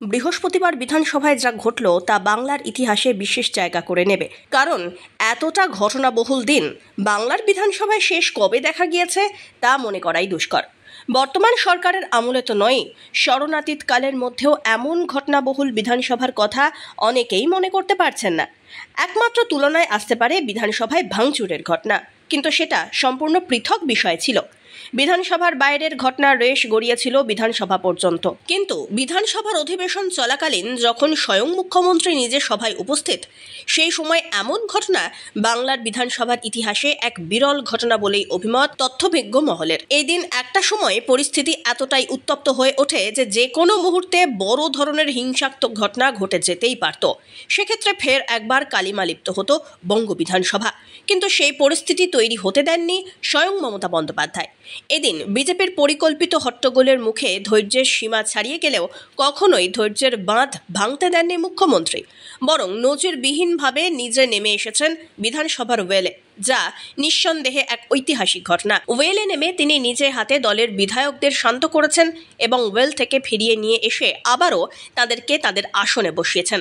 বৃহস্পতিবার বিধানসভায় যা ঘটল তা বাংলার ইতিহাসে বিশেষ জায়গা করে নেবে। কারণ এতটা ঘটনাবহুল দিন বাংলার বিধানসভায় শেষ কবে দেখা গিয়েছে তা মনে করাই দুষ্কর। বর্তমান সরকারের আমলে তো নয়, স্মরণাতীত কালের মধ্যেও এমন ঘটনাবহুল বিধানসভার কথা অনেকেই মনে করতে পারছেন না। একমাত্র তুলনায় আসতে পারে বিধানসভায় ভাঙচুরের ঘটনা, কিন্তু সেটা সম্পূর্ণ পৃথক বিষয় ছিল। বিধানসভার বাইরের ঘটনার রেশ গড়িয়েছিল বিধানসভা পর্যন্ত। কিন্তু বিধানসভার অধিবেশন চলাকালীন যখন স্বয়ং মুখ্যমন্ত্রী নিজে সভায় উপস্থিত, সেই সময় এমন ঘটনা বাংলার বিধানসভার ইতিহাসে এক বিরল ঘটনা বলেই অভিমত তথ্যভিজ্ঞ মহলের। এই দিন একটা সময় পরিস্থিতি এতটাই উত্তপ্ত হয়ে ওঠে যে কোনো মুহূর্তে বড় ধরনের হিংসাত্মক ঘটনা ঘটে যেতেই পারত। সেক্ষেত্রে ফের একবার কালিমা লিপ্ত হতো বঙ্গ বিধানসভা। কিন্তু সেই পরিস্থিতি তৈরি হতে দেননি স্বয়ং মমতা বন্দ্যোপাধ্যায়। এদিন বিজেপির পরিকল্পিত হট্টগোলের মুখে ধৈর্যের সীমা ছাড়িয়ে গেলেও কখনোই ধৈর্যের বাঁধ ভাঙতে দেননি মুখ্যমন্ত্রী, বরং নজিরবিহীনভাবে নিজে নেমে এসেছেন বিধানসভার ওয়েলে, যা নিঃসন্দেহে এক ঐতিহাসিক ঘটনা। ওয়েলে নেমে তিনি নিজে হাতে দলের বিধায়কদের শান্ত করেছেন এবং ওয়েল থেকে ফিরিয়ে নিয়ে এসে আবারও তাদেরকে তাদের আসনে বসিয়েছেন।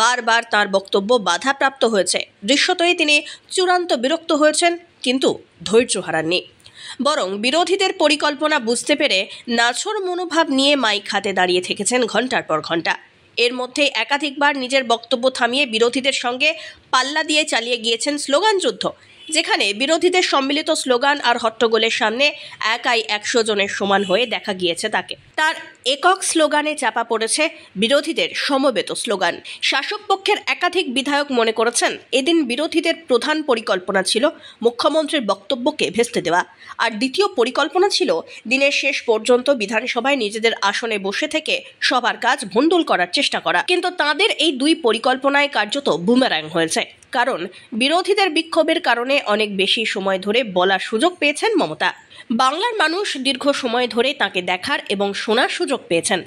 বারবার তার বক্তব্য বাধাপ্রাপ্ত হয়েছে। দৃশ্যতই তিনি চূড়ান্ত বিরক্ত হয়েছেন, কিন্তু ধৈর্য হারাননি। বরং বিরোধীদের পরিকল্পনা বুঝতে পেরে নাছোড় মনোভাব নিয়ে মাইক হাতে দাঁড়িয়ে থেকেছেন ঘন্টার পর ঘন্টা। এর মধ্যে একাধিকবার নিজের বক্তব্য থামিয়ে বিরোধীদের সঙ্গে পাল্লা দিয়ে চালিয়ে গিয়েছেন স্লোগান যুদ্ধ, যেখানে বিরোধীদের সম্মিলিত স্লোগান আর হট্টগোলের সামনে একাই 100 জনের সমান হয়ে দেখা গিয়েছে তাকে। তার একক স্লোগানে চাপা পড়েছে বিরোধীদের সমবেত স্লোগান। শাসক পক্ষের একাধিক বিধায়ক মনে করেছেন এদিন বিরোধীদের প্রধান পরিকল্পনা ছিল মুখ্যমন্ত্রীর বক্তব্যকে ভেস্তে দেওয়া, আর দ্বিতীয় পরিকল্পনা ছিল দিনের শেষ পর্যন্ত বিধানসভায় নিজেদের আসনে বসে থেকে সবার কাজ ভণ্ডুল করার চেষ্টা করা। কিন্তু তাদের এই দুই পরিকল্পনায় কার্যত বুমেরাং হয়েছে, কারণ বিরোধীদের বিক্ষোভের কারণে অনেক বেশি সময় ধরে বলার সুযোগ পেয়েছেন মমতা। বাংলার মানুষ দীর্ঘ সময় ধরে তাকে দেখার এবং শোনার সুযোগ পেয়েছেন।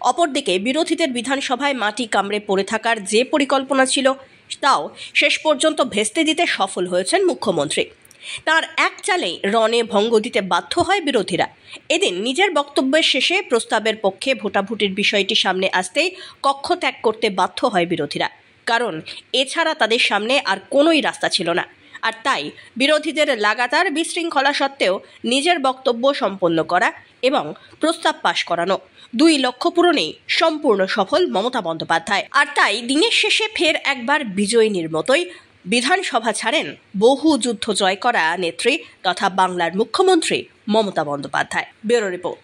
অপরদিকে বিরোধীদের বিধানসভায় মাটি কামড়ে পড়ে থাকার যে পরিকল্পনা ছিল, তাও শেষ পর্যন্ত ভেস্তে দিতে সফল হয়েছেন মুখ্যমন্ত্রী। তার এক চালেই রণে ভঙ্গ দিতে বাধ্য হয় বিরোধীরা। এদিন নিজের বক্তব্যের শেষে প্রস্তাবের পক্ষে ভোটাভুটির বিষয়টি সামনে আসতেই কক্ষ ত্যাগ করতে বাধ্য হয় বিরোধীরা, কারণ এছাড়া তাদের সামনে আর কোনোই রাস্তা ছিল না। আর তাই বিরোধীদের লাগাতার বিশৃঙ্খলা সত্ত্বেও নিজের বক্তব্য সম্পন্ন করা এবং প্রস্তাব পাশ করানো, 2 লক্ষ্য পূরণেই সম্পূর্ণ সফল মমতা বন্দ্যোপাধ্যায়। আর তাই দিনের শেষে ফের একবার বিজয়িনীর মতোই বিধানসভা ছাড়েন বহু যুদ্ধ জয় করা নেত্রী তথা বাংলার মুখ্যমন্ত্রী মমতা বন্দ্যোপাধ্যায়। Bureau report.